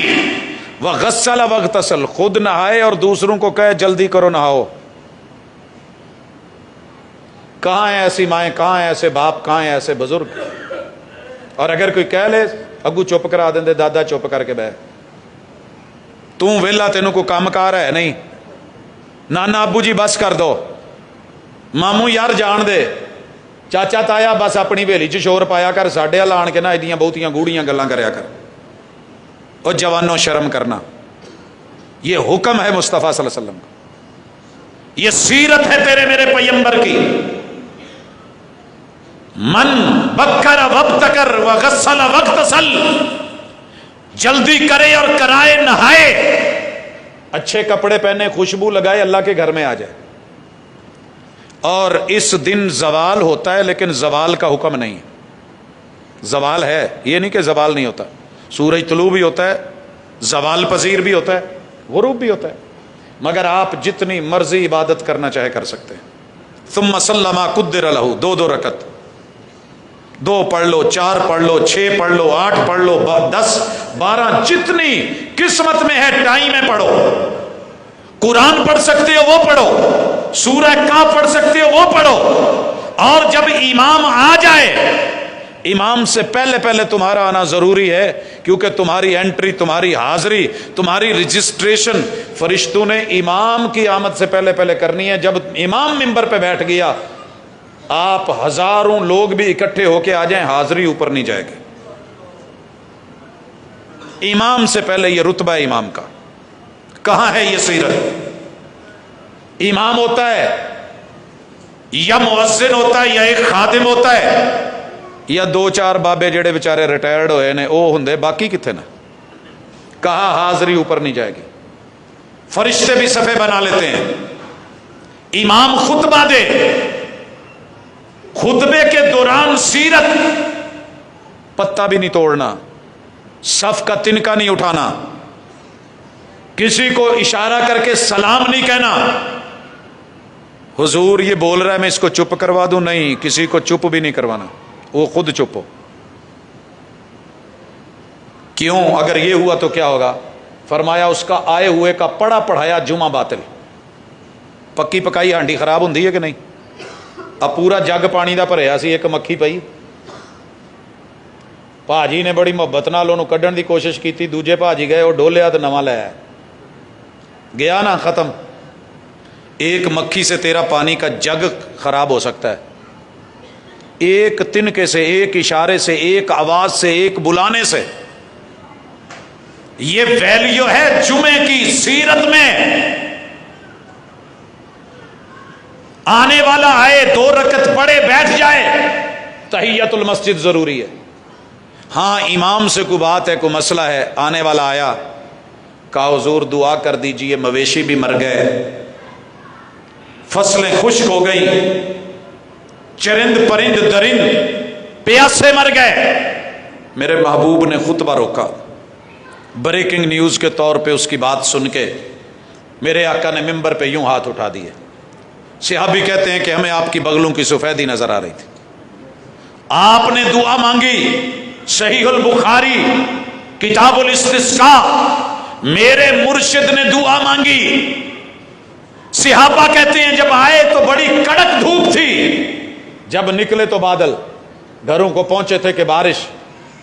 وغسل واغتسل، خود نہائے اور دوسروں کو کہے جلدی کرو نہاؤ۔ کہاں ہیں ایسی مائیں، کہاں ہیں ایسے باپ، کہاں ہیں ایسے بزرگ؟ اور اگر کوئی کہہ لے اگو چپ کرا دیں دے، دادا چپ کر کے بہ، توں ویلا، تینوں کو کام کار ہے نہیں، نانا ابو جی بس کر دو، ماموں یار جان دے، چاچا تایا بس اپنی ویلی چ شور پایا کر، ساڈے ال آن کے نہ ایڈیاں بہتیاں گوڑیاں گلاں کریا کر۔ اور جوانوں شرم کرنا، یہ حکم ہے مصطفیٰ صلی اللہ علیہ وسلم کا، یہ سیرت ہے تیرے میرے پیغمبر کی۔ من بکر وابتکر وغسل واغتسل، جلدی کرے اور کرائے، نہائے، اچھے کپڑے پہنے، خوشبو لگائے، اللہ کے گھر میں آ جائے۔ اور اس دن زوال ہوتا ہے، لیکن زوال کا حکم نہیں ہے۔ زوال ہے، یہ نہیں کہ زوال نہیں ہوتا، سورج طلوع بھی ہوتا ہے، زوال پذیر بھی ہوتا ہے، غروب بھی ہوتا ہے، مگر آپ جتنی مرضی عبادت کرنا چاہے کر سکتے ہیں۔ ثم صلی ما قدر لہ، 2 رکعت، 2 پڑھ لو، 4 پڑھ لو، 6 پڑھ لو، 8 پڑھ لو، 10 12، جتنی قسمت میں ہے ٹائم میں پڑھو۔ قرآن پڑھ سکتے ہو وہ پڑھو، سورہ کہف پڑھ سکتے ہو وہ پڑھو۔ اور جب امام آ جائے، امام سے پہلے تمہارا آنا ضروری ہے، کیونکہ تمہاری انٹری، تمہاری حاضری، تمہاری رجسٹریشن فرشتوں نے امام کی آمد سے پہلے کرنی ہے۔ جب امام منبر پہ بیٹھ گیا، آپ ہزاروں لوگ بھی اکٹھے ہو کے آ جائیں، حاضری اوپر نہیں جائے گی۔ امام سے پہلے یہ رتبہ ہے امام کا۔ کہاں ہے یہ سیرت؟ امام ہوتا ہے یا مؤذن ہوتا ہے یا ایک خادم ہوتا ہے یا 2-4 بابے جڑے بیچارے ریٹائرڈ ہوئے نے وہ ہوں، باقی کتنے نا؟ کہا حاضری اوپر نہیں جائے گی۔ فرشتے بھی صفے بنا لیتے ہیں، امام خطبہ دے، خطبے کے دوران سیرت، پتہ بھی نہیں توڑنا، صف کا تنکا نہیں اٹھانا، کسی کو اشارہ کر کے سلام نہیں کہنا، حضور یہ بول رہا ہے میں اس کو چپ کروا دوں، نہیں، کسی کو چپ بھی نہیں کروانا، وہ خود چپ ہو۔ کیوں؟ اگر یہ ہوا تو کیا ہوگا؟ فرمایا اس کا آئے ہوئے کا پڑھا پڑھایا جمعہ باطل۔ پکی پکائی ہانڈی خراب ہوندی ہے کہ نہیں؟ اب پورا جگ پانی دا بھریا سی، ایک مکھی پئی، بھاجی نے بڑی محبت نال انہوں کڈن دی کوشش کی، دوجے بھاجی گئے، وہ ڈولیا تو نواں لے آیا، گیا نا، ختم۔ ایک مکھی سے تیرا پانی کا جگ خراب ہو سکتا ہے، ایک تنکے سے، ایک اشارے سے، ایک آواز سے، ایک بلانے سے۔ یہ ویلیو ہے جمعے کی سیرت میں۔ آنے والا آئے، 2 رکعت پڑھے، بیٹھ جائے، تحیت المسجد ضروری ہے۔ ہاں امام سے کوئی بات ہے، کوئی مسئلہ ہے، آنے والا آیا، کہا حضور دعا کر دیجئے، مویشی بھی مر گئے، فصلیں خشک ہو گئی، چرند پرند درند پیاسے مر گئے۔ میرے محبوب نے خطبہ روکا، بریکنگ نیوز کے طور پہ اس کی بات سن کے میرے آقا نے ممبر پہ یوں ہاتھ اٹھا دیے۔ صحابی کہتے ہیں کہ ہمیں آپ کی بغلوں کی سفیدی نظر آ رہی تھی، آپ نے دعا مانگی، صحیح البخاری کتاب الاستسقاء، میرے مرشد نے دعا مانگی۔ صحابہ کہتے ہیں جب آئے تو بڑی کڑک دھوپ تھی، جب نکلے تو بادل، گھروں کو پہنچے تھے کہ بارش،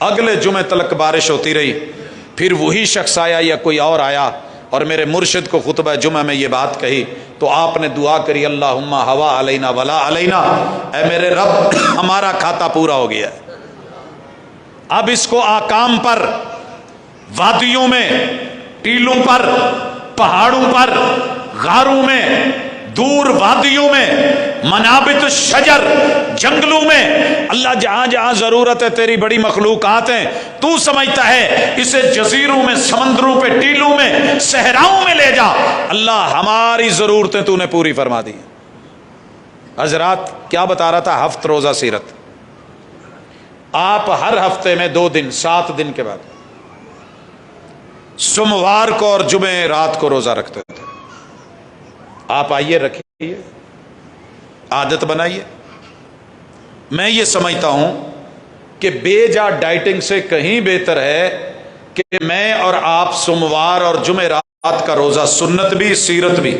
اگلے جمعے تلک بارش ہوتی رہی۔ پھر وہی شخص آیا یا کوئی اور آیا اور میرے مرشد کو خطبہ جمعہ میں یہ بات کہی تو آپ نے دعا کری، اللہم ہوا علینا ولا علینا، اے میرے رب ہمارا کھاتا پورا ہو گیا ہے۔ اب اس کو آکام پر، وادیوں میں، ٹیلوں پر، پہاڑوں پر، غاروں میں، دور وادیوں میں، منابت الشجر، جنگلوں میں، اللہ جہاں جہاں ضرورت ہے، تیری بڑی مخلوقات ہیں، تو سمجھتا ہے، اسے جزیروں میں، سمندروں پہ، ٹیلوں میں، صحراؤں میں لے جا، اللہ ہماری ضرورتیں تو نے پوری فرما دی۔ حضرات کیا بتا رہا تھا؟ ہفت روزہ سیرت۔ آپ ہر ہفتے میں 2 دن، 7 دن کے بعد سوموار کو اور جمعے رات کو روزہ رکھتے تھے۔ آپ آئیے، رکھیے، عادت بنائیے۔ میں یہ سمجھتا ہوں کہ بے جا ڈائٹنگ سے کہیں بہتر ہے کہ میں اور آپ سوموار اور جمعے رات کا روزہ، سنت بھی سیرت بھی۔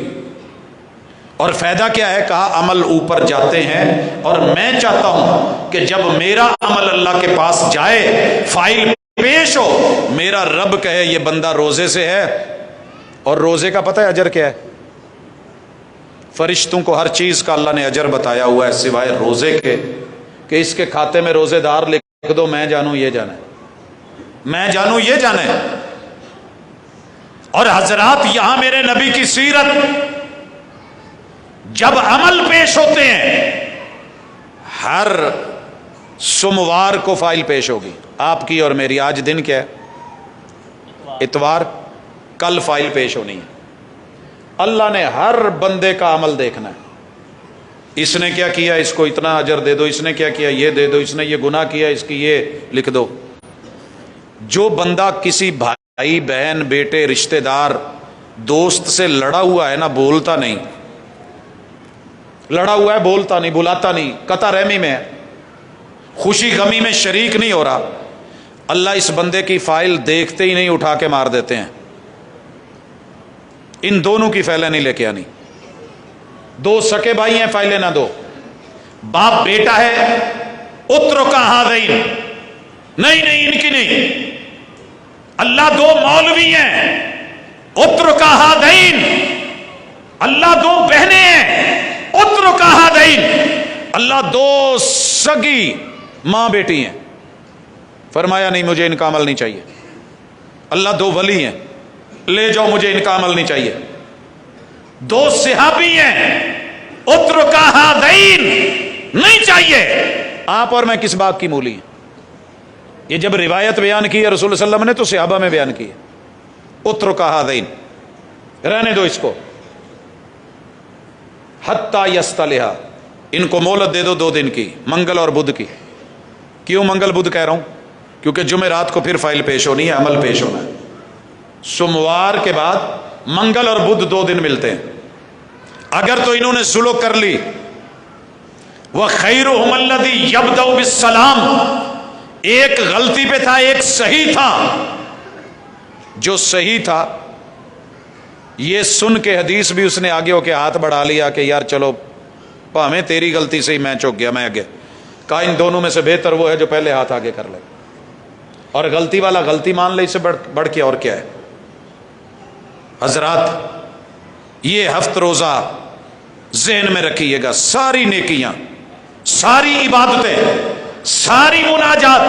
اور فائدہ کیا ہے؟ کہا عمل اوپر جاتے ہیں، اور میں چاہتا ہوں کہ جب میرا عمل اللہ کے پاس جائے، فائل پیش ہو، میرا رب کہے یہ بندہ روزے سے ہے۔ اور روزے کا پتہ ہے اجر کیا ہے؟ فرشتوں کو ہر چیز کا اللہ نے اجر بتایا ہوا ہے سوائے روزے کے، کہ اس کے کھاتے میں روزے دار لکھ دو، میں جانوں یہ جانا ہے، میں جانوں یہ جانا ہے۔ اور حضرات یہاں میرے نبی کی سیرت، جب عمل پیش ہوتے ہیں، ہر سوموار کو فائل پیش ہوگی آپ کی اور میری۔ آج دن کیا ہے؟ اتوار، کل فائل پیش ہونی ہے۔ اللہ نے ہر بندے کا عمل دیکھنا ہے، اس نے کیا کیا، اس کو اتنا اجر دے دو، اس نے کیا کیا یہ دے دو، اس نے یہ گناہ کیا اس کی یہ لکھ دو۔ جو بندہ کسی بھائی بہن بیٹے رشتہ دار دوست سے لڑا ہوا ہے نا، بولتا نہیں، لڑا ہوا ہے بولتا نہیں، بلاتا نہیں، قطع رحمی میں ہے، خوشی غمی میں شریک نہیں ہو رہا، اللہ اس بندے کی فائل دیکھتے ہی نہیں اٹھا کے مار دیتے ہیں۔ ان دونوں کی فائلیں نہیں لے کے آنی۔ 2 سکے بھائی ہیں، فائلیں نہ دو۔ باپ بیٹا ہے، اترکا ہذین، نہیں ان کی نہیں۔ اللہ 2 مولوی ہیں، اترکا ہذین۔ اللہ 2 بہنیں ہیں، اترکا ہذین۔ اللہ 2 سگی ماں بیٹی ہیں، فرمایا نہیں مجھے ان کا عمل نہیں چاہیے۔ اللہ 2 ولی ہیں، لے جاؤ مجھے ان کا عمل نہیں چاہیے۔ 2 صحابی ہیں، اترکا ہذین، نہیں چاہیے۔ آپ اور میں کس بات کی مولی ہیں؟ یہ جب روایت بیان کی ہے رسول اللہ صلی اللہ علیہ وسلم نے تو صحابہ میں بیان کی ہے، اترکا ہذین، رہنے دو اس کو، حتی یصطلحا، ان کو مہلت دے دو 2 دن کی، منگل اور بدھ کی۔ کیوں منگل بدھ کہہ رہا ہوں؟ کیونکہ جمعرات کو پھر فائل پیش ہونی ہے، عمل پیش ہونا ہے. سوموار کے بعد منگل اور بدھ 2 دن ملتے ہیں. اگر تو انہوں نے سلوک کر لی، وَخَيْرُهُمَ الَّذِي يَبْدَأُ بِالسَّلَامِ، ایک غلطی پہ تھا، ایک صحیح تھا. جو صحیح تھا یہ سن کے حدیث بھی اس نے آگے ہو کے ہاتھ بڑھا لیا کہ یار چلو پاویں تیری غلطی سے ہی میں چوک گیا، میں آگے. کہا ان دونوں میں سے بہتر وہ ہے جو پہلے ہاتھ آگے کر لے، اور غلطی والا غلطی مان لے، اس سے بڑھ کے اور کیا ہے. حضرات یہ ہفت روزہ ذہن میں رکھیے گا، ساری نیکیاں، ساری عبادتیں، ساری مناجات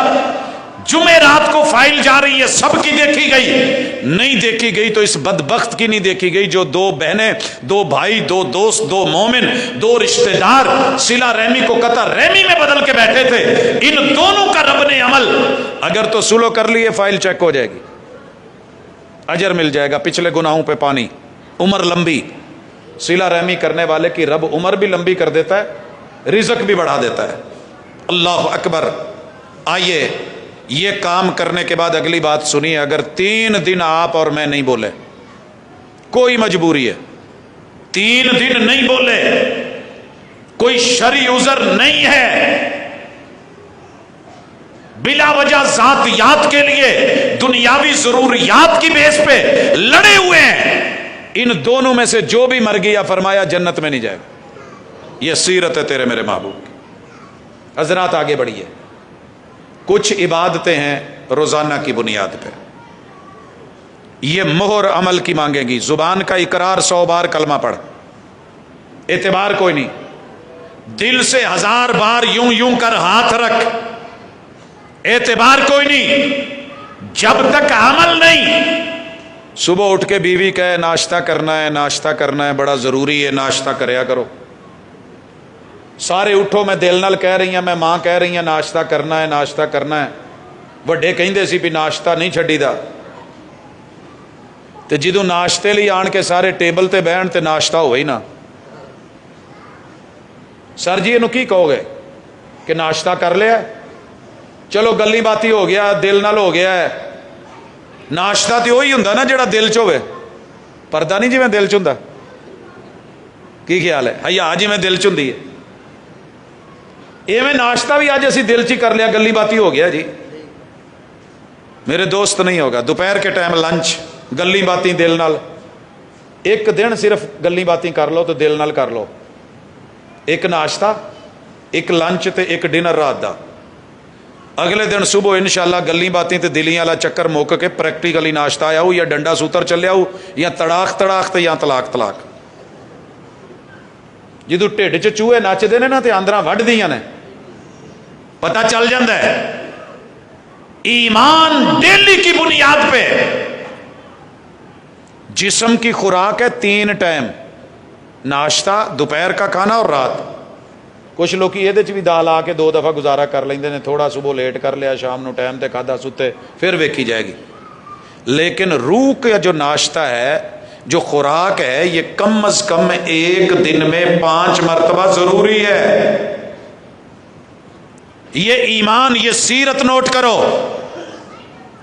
جمعرات کو فائل جا رہی ہے، سب کی دیکھی گئی. نہیں دیکھی گئی تو اس بدبخت کی نہیں دیکھی گئی جو 2 بہنیں، 2 بھائی، 2 دوست، 2 مومن، 2 رشتہ دار صلہ رحمی کو قطع رحمی میں بدل کے بیٹھے تھے. ان دونوں کا رب نے عمل اگر تو سلو کر لیے، فائل چیک ہو جائے گی، اجر مل جائے گا، پچھلے گناہوں پہ پانی، عمر لمبی. صلہ رحمی کرنے والے کی رب عمر بھی لمبی کر دیتا ہے، رزق بھی بڑھا دیتا ہے. اللہ اکبر. آئیے یہ کام کرنے کے بعد اگلی بات سنیے. اگر 3 دن آپ اور میں نہیں بولے، کوئی مجبوری ہے، 3 دن نہیں بولے، کوئی شرعی عذر نہیں ہے، بلا وجہ ذاتیات کے لیے دنیاوی ضروریات کی بیس پہ لڑے ہوئے ہیں، ان دونوں میں سے جو بھی مر گیا فرمایا جنت میں نہیں جائے گا. یہ سیرت ہے تیرے میرے محبوب کی. حضرات آگے بڑھیے. کچھ عبادتیں ہیں روزانہ کی بنیاد پہ، یہ مہر عمل کی مانگے گی. زبان کا اقرار 100 بار کلمہ پڑھ، اعتبار کوئی نہیں. دل سے 1000 بار یوں یوں کر ہاتھ رکھ، اعتبار کوئی نہیں. جب تک عمل نہیں، صبح اٹھ کے بیوی کہے ناشتہ کرنا ہے، ناشتہ کرنا ہے، بڑا ضروری ہے، ناشتہ کریا کرو. سارے اٹھو، میں دل نال کہہ رہی ہیں، میں ماں کہہ رہی ہیں ناشتہ کرنا ہے، ناشتہ کرنا ہے. وڈے کہندے سی بھی ناشتہ نہیں چھڈی دا، تے جدوں ناشتے لئی آن کے سارے ٹیبل تے بہن تے ناشتہ ہوئے ہی نا. سر جی اینو کی کہو گے کہ ناشتہ کر لیا، چلو گلی باتی ہو گیا، دل نال ہو گیا ہے. ناشتہ تے وہی ہوندا نا جڑا دل چ ہوئے، پردہ نہیں جویں دل چ ہوندا. کی خیال ہے؟ حیا جویں دل چ ہوندی ہے، ایویں ناشتہ بھی اج اسی دل چ کر لیا، گلی باتی ہو گیا. جی میرے دوست نہیں ہوگا، دوپہر کے ٹائم لنچ گلی باتی دل نال. ایک دن صرف گلی باتی کر لو تو دل نال کر لو، ایک ناشتہ، ایک لنچ تے ایک ڈنر رات دا. اگلے دن صبح انشاءاللہ گلی باتی تے دلیاں والا چکر موک کے پریکٹیکلی ناشتہ آیا ہو، یا ڈنڈا سوتر چلیا ہو، یا تڑاخ تڑاخ تے یا طلاق طلاق. جدو ٹھڈ چ چوہے نچدے نے نا تے آندراں وڈ دیاں نے، پتہ چل جاندا ہے. ایمان ڈیلی کی بنیاد پہ. جسم کی خوراک ہے 3 ٹائم، ناشتہ، دوپہر کا کھانا اور رات. کچھ لوگ یہ بھی دال آ کے 2 دفعہ گزارا کر لیندے نے، تھوڑا صبح لیٹ کر لیا، شام نو ٹائم تے کھادا ستے، پھر ویکھی جائے گی. لیکن روح کا جو ناشتہ ہے، جو خوراک ہے، یہ کم از کم ایک دن میں 5 مرتبہ ضروری ہے. یہ ایمان، یہ سیرت نوٹ کرو.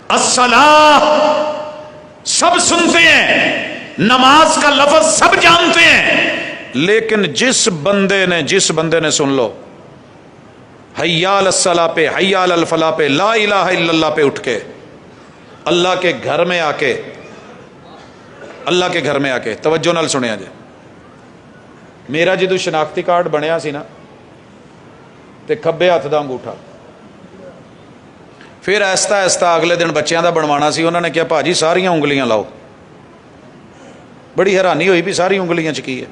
الصلاۃ سب سنتے ہیں، نماز کا لفظ سب جانتے ہیں، لیکن جس بندے نے سن لو حی علی الصلاۃ پہ، حی علی الفلاح پہ، لا الہ الا اللہ پہ اٹھ کے اللہ کے گھر میں آ کے توجہ نال سنیا جائے. میرا جدو شناختی کارڈ بنیا سی نا تے کھبے ہاتھ دا انگوٹھا، پھر ایستا ایستا اگلے دن بچیاں دا بنوانا سی، انہوں نے کہا بھاجی ساریاں انگلیاں لاؤ. بڑی حیرانی ہوئی بھی ساری انگلیاں چ کی ہے.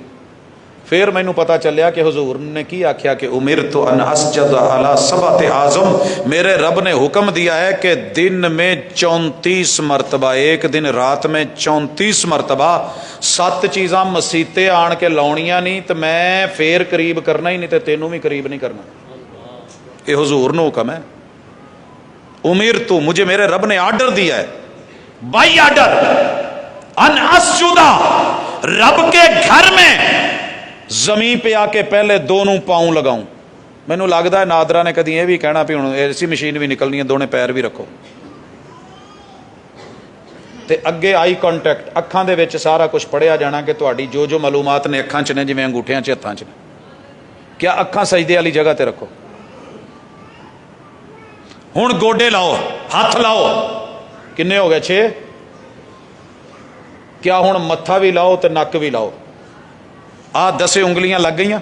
پھر مینوں پتا چلیا کہ حضور نے کی آکھیا کہ امرت ان اسجد علی 7 اعظم، میرے رب نے حکم دیا ہے کہ دن میں 34 مرتبہ، ایک دن رات میں 34 مرتبہ 7 چیزاں مسیتے آن کے لاؤنیاں نہیں، تو میں پھر قریب کرنا ہی نہیں، تو تینوں بھی قریب نہیں کرنا. یہ حضور نے حکم ہے. امرت، مجھے میرے رب نے آرڈر دیا ہے، بائی آرڈر، ان اسجد، رب کے گھر میں زمین پہ آ کے پہلے دونوں پاؤں لگاؤں. ਮੈਨੂੰ ਲੱਗਦਾ ਨਾਦਰਾ ਨੇ ਕਦੀ ਇਹ ਵੀ ਕਹਿਣਾ ਵੀ ਹੁਣ ਐਸੀ ਮਸ਼ੀਨ ਵੀ ਨਿਕਲਣੀ ਹੈ, ਦੋਨੇ ਪੈਰ ਵੀ ਰੱਖੋ ਤੇ ਅੱਗੇ ਆਈ ਕੰਟੈਕਟ, ਅੱਖਾਂ ਦੇ ਵਿੱਚ ਸਾਰਾ ਕੁਝ ਪੜਿਆ ਜਾਣਾ ਕਿ ਤੁਹਾਡੀ ਜੋ ਜੋ ਮਾਲੂਮਾਤ ਨੇ ਅੱਖਾਂ 'ਚ ਨੇ, ਜਿਵੇਂ ਅੰਗੂਠਿਆਂ 'ਚ ਹੱਥਾਂ 'ਚ ਨੇ। ਕਿਆ ਅੱਖਾਂ ਸਜਦੇ ਵਾਲੀ ਜਗ੍ਹਾ ਤੇ ਰੱਖੋ। ਹੁਣ ਗੋਡੇ ਲਾਓ, ਹੱਥ ਲਾਓ, ਕਿੰਨੇ ਹੋ ਗਏ 6। ਕਿਆ ਹੁਣ ਮੱਥਾ ਵੀ ਲਾਓ ਤੇ ਨੱਕ ਵੀ ਲਾਓ। ਆਹ 10 ਉਂਗਲੀਆਂ ਲੱਗ ਗਈਆਂ।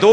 2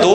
2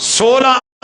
16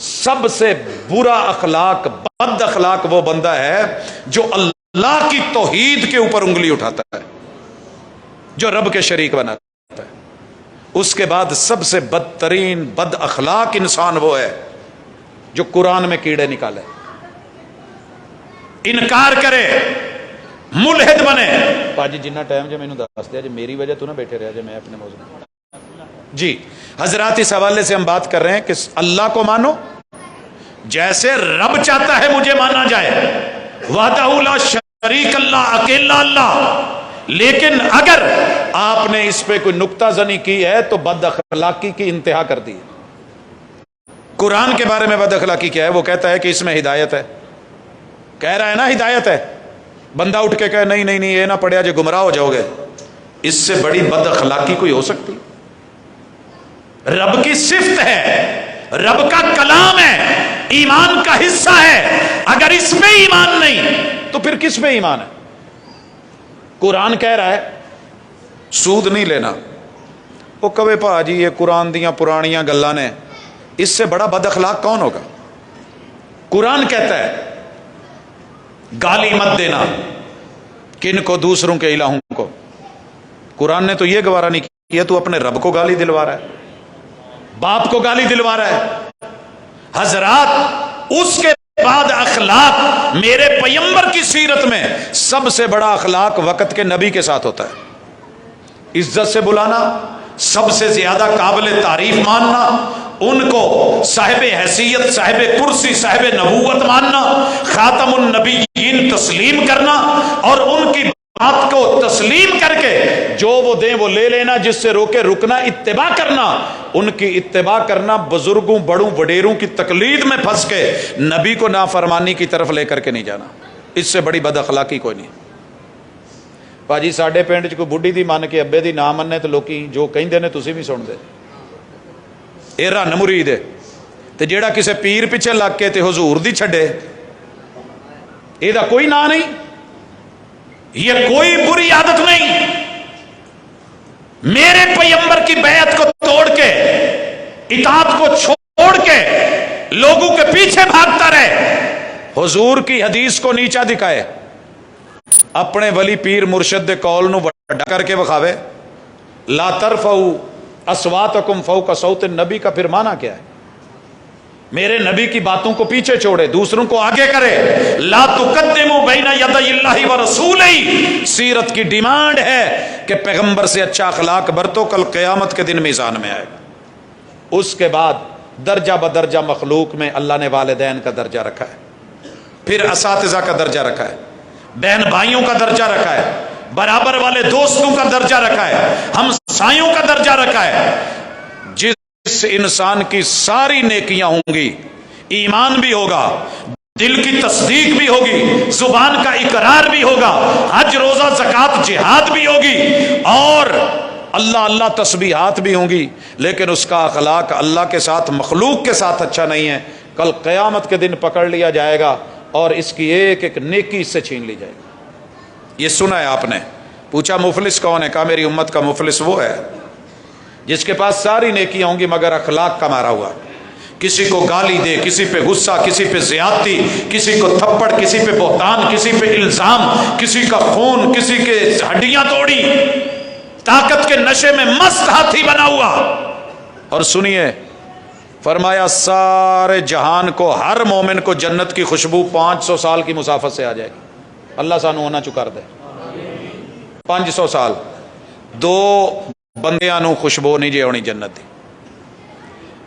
سب سے برا اخلاق، بد اخلاق وہ بندہ ہے جو اللہ کی توحید کے اوپر انگلی اٹھاتا ہے، جو رب کے شریک بناتا ہے۔ اس کے بعد سب سے بدترین بد اخلاق انسان وہ ہے جو قرآن میں کیڑے نکالے، انکار کرے، ملحد بنے۔ پاجی جنہ ٹائم جو مینوں دس دیا جی میری وجہ تو نہ بیٹھے رہا جی، میں اپنے موضوع جی حضرات اس حوالے سے ہم بات کر رہے ہیں کہ اللہ کو مانو جیسے رب چاہتا ہے مجھے مانا جائے، وحدہ لا شریک اللہ، اکیلا اللہ۔ لیکن اگر آپ نے اس پہ کوئی نکتہ زنی کی ہے تو بد اخلاقی کی انتہا کر دی۔ قرآن کے بارے میں بد اخلاقی کیا ہے؟ وہ کہتا ہے کہ اس میں ہدایت ہے، کہہ رہا ہے نا ہدایت ہے، بندہ اٹھ کے کہے نہیں نہیں نہیں یہ نہ پڑھیا جو گمراہ ہو جاؤ گے۔ اس سے بڑی بد اخلاقی کوئی ہو سکتی؟ رب کی صفت ہے، رب کا کلام ہے، ایمان کا حصہ ہے، اگر اس میں ایمان نہیں تو پھر کس میں ایمان ہے؟ قرآن کہہ رہا ہے سود نہیں لینا، وہ کہے پا جی یہ قرآن دیاں پرانیاں گلاں نے، اس سے بڑا بد اخلاق کون ہوگا؟ قرآن کہتا ہے گالی مت دینا، کن کو؟ دوسروں کے الہوں کو۔ قرآن نے تو یہ گوارا نہیں کیا تو اپنے رب کو گالی دلوا رہا ہے، باپ کو گالی دلوا رہا ہے۔ حضرات اس کے بعد اخلاق میرے پیغمبر کی سیرت میں سب سے بڑا اخلاق وقت کے نبی کے ساتھ ہوتا ہے، عزت سے بلانا، سب سے زیادہ قابل تعریف ماننا، ان کو صاحب حیثیت، صاحب کرسی، صاحب نبوت ماننا، خاتم النبیین تسلیم کرنا، اور ان کی بات کو تسلیم کر کے جو وہ دیں وہ لے لینا، جس سے روکے رکنا، اتباع کرنا، ان کی اتباع کرنا، بزرگوں بڑوں وڈیروں کی تقلید میں پھنس کے نبی کو نافرمانی کی طرف لے کر کے نہیں جانا۔ اس سے بڑی بد اخلاقی کوئی نہیں۔ باجی ساڈے پنڈ چ کوئی بڈھی دی من کے ابے دی نہ مننے تو لوکی جو کہندے نے تسی بھی سن دے، اے رن مرید ہے، تے جیڑا کسے پیر پیچھے لگ کے تے حضور دی چھڈے اے دا کوئی نا نہیں، یہ کوئی بری عادت نہیں۔ میرے پیغمبر کی بیعت کو توڑ کے، اطاعت کو چھوڑ کے لوگوں کے پیچھے بھاگتا رہے، حضور کی حدیث کو نیچا دکھائے، اپنے ولی پیر مرشد دے قول نو بڑا کر کے بخاوے۔ لا ترفعوا اصواتکم فوق صوت النبی کا پھر معنی کیا ہے؟ میرے نبی کی باتوں کو پیچھے چھوڑے، دوسروں کو آگے کرے۔ لا تقدموا بین یدی اللہ ورسولہ، سیرت کی ڈیمانڈ ہے کہ پیغمبر سے اچھا اخلاق برتو، کل قیامت کے دن میزان میں آئے گا۔ اس کے بعد درجہ بدرجہ مخلوق میں اللہ نے والدین کا درجہ رکھا ہے، پھر اساتذہ کا درجہ رکھا ہے، بہن بھائیوں کا درجہ رکھا ہے، برابر والے دوستوں کا درجہ رکھا ہے، ہمسایوں کا درجہ رکھا ہے۔ جس انسان کی ساری نیکیاں ہوں گی، ایمان بھی ہوگا، دل کی تصدیق بھی ہوگی، زبان کا اقرار بھی ہوگا، حج روزہ زکوٰۃ جہاد بھی ہوگی، اور اللہ اللہ تسبیحات بھی ہوں گی، لیکن اس کا اخلاق اللہ کے ساتھ، مخلوق کے ساتھ اچھا نہیں ہے، کل قیامت کے دن پکڑ لیا جائے گا اور اس کی ایک ایک نیکی اس سے چھین لی جائے گی۔ یہ سنا ہے آپ نے؟ پوچھا مفلس کون ہے؟ کہا میری امت کا مفلس وہ ہے جس کے پاس ساری نیکیاں ہوں گی مگر اخلاق کا مارا ہوا، کسی کو گالی دے، کسی پہ غصہ، کسی پہ زیادتی، کسی کو تھپڑ، کسی پہ بہتان، کسی پہ الزام، کسی کا خون، کسی کے ہڈیاں توڑی، طاقت کے نشے میں مست ہاتھی بنا ہوا۔ اور سنیے فرمایا سارے جہان کو، ہر مومن کو جنت کی خوشبو 500 سال کی مسافت سے آ جائے گی۔ اللہ سانو ہونا چکر دے 500 سال، دو بندیاں نو خوشبو نہیں جی آنی جنت دی،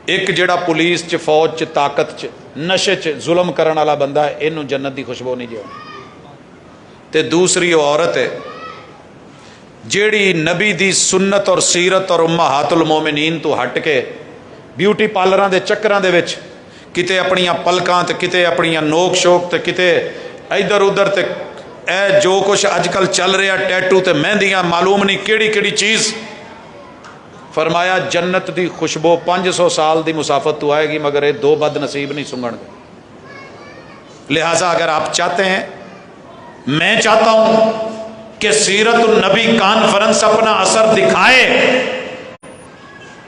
ایک جڑا پولیس چ، فوج چ، طاقت چ، نشے چ ظلم کرن والا بندہ ہے، اینو جنت دی خوشبو نہیں جی آنی، تے دوسری وہ عورت ہے جیڑی نبی دی سنت اور سیرت اور امہات المومنین تو ہٹ کے بیوٹی پارلراں دے چکراں دے وچ کتے اپنیاں پلکاں تے کتے اپنیاں نوک شوک تے کتے ادھر ادھر تے اے جو کچھ اج کل چل رہا ٹیٹو تے مہندیاں، معلوم نہیں کیڑی کیڑی چیز۔ فرمایا جنت دی خوشبو 500 سال دی مسافت تو آئے گی مگر یہ دو بد نصیب نہیں سنگن گے۔ لہٰذا اگر آپ چاہتے ہیں، میں چاہتا ہوں کہ سیرت النبی کانفرنس اپنا اثر دکھائے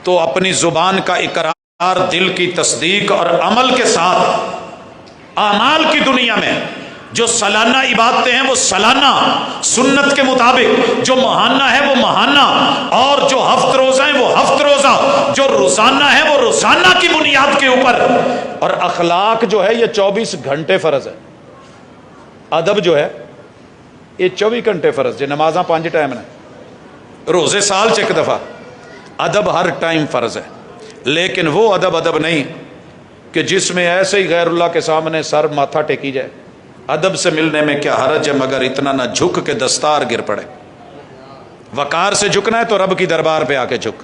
تو اپنی زبان کا اقرار دل کی تصدیق اور عمل کے ساتھ اعمال کی دنیا میں جو سالانہ عبادتیں ہیں وہ سالانہ سنت کے مطابق، جو ماہانہ ہے وہ ماہانہ، اور جو ہفت روزہ ہیں وہ ہفت روزہ، جو روزانہ ہے وہ روزانہ کی بنیاد کے اوپر۔ اور اخلاق جو ہے یہ 24 گھنٹے فرض ہے، ادب جو ہے یہ 24 گھنٹے فرض، جو نمازاں 5 ٹائم نے، روزے سال چ ایک دفعہ، ادب ہر ٹائم فرض ہے۔ لیکن وہ ادب نہیں کہ جس میں ایسے ہی غیر اللہ کے سامنے سر ماتھا ٹیکی جائے۔ ادب سے ملنے میں کیا حرج ہے، مگر اتنا نہ جھک کے دستار گر پڑے۔ وقار سے جھکنا ہے تو رب کی دربار پہ آ کے جھک۔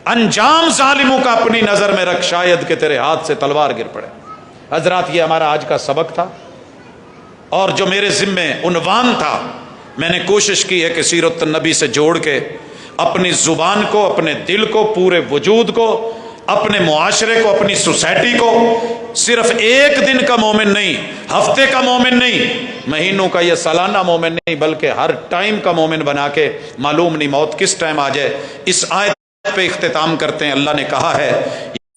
انجام ظالموں کا اپنی نظر میں رکھ، شاید کہ تیرے ہاتھ سے تلوار گر پڑے۔ حضرات، یہ ہمارا آج کا سبق تھا، اور جو میرے ذمے عنوان تھا، میں نے کوشش کی ہے کہ سیرت النبی سے جوڑ کے اپنی زبان کو، اپنے دل کو، پورے وجود کو، اپنے معاشرے کو، اپنی سوسائٹی کو صرف ایک دن کا مومن نہیں، ہفتے کا مومن نہیں، مہینوں کا یا سالانہ مومن نہیں، بلکہ ہر ٹائم کا مومن بنا کے، معلوم نہیں موت کس ٹائم آ جائے۔ اس آیت پہ اختتام کرتے ہیں۔ اللہ نے کہا ہے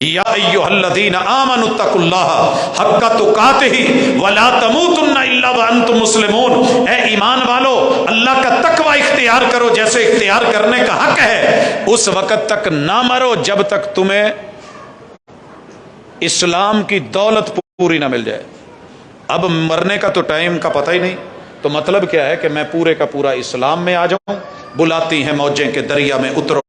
یا ایھا الذین آمنوا اتقوا اللہ حق تقاتہ ولا تموتن الا وانتم مسلمون۔ اے ایمان والو، اللہ کا تقوی اختیار کرو جیسے اختیار کرنے کا حق ہے، اس وقت تک نہ مرو جب تک تمہیں اسلام کی دولت پوری نہ مل جائے۔ اب مرنے کا تو ٹائم کا پتہ ہی نہیں، تو مطلب کیا ہے کہ میں پورے کا پورا اسلام میں آ جاؤں۔ بلاتی ہیں موجیں کہ دریا میں اترو،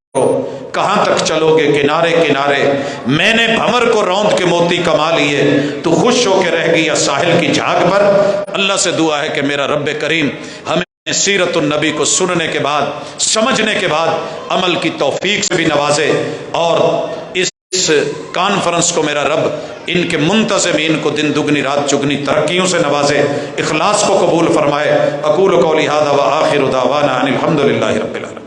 کہاں تک چلو گے کنارے کنارے، میں نے بھنور کو روند کے موتی کما لیے، تو خوش ہو کے رہ گیا ساحل کی جھاگ پر۔ اللہ سے دعا ہے کہ میرا رب کریم ہمیں سیرت النبی کو سننے کے بعد، سمجھنے کے بعد عمل کی توفیق سے بھی نوازے، اور اس کانفرنس کو میرا رب ان کے منتظمین کو دن دگنی رات چگنی ترقیوں سے نوازے، اخلاص کو قبول فرمائے۔ اقول قولی ھذا وآخر دعوانا ان الحمد للہ رب العالمین۔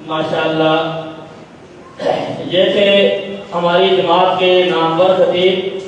ماشاءاللہ، جیسے ہماری جماعت کے نامور خطیب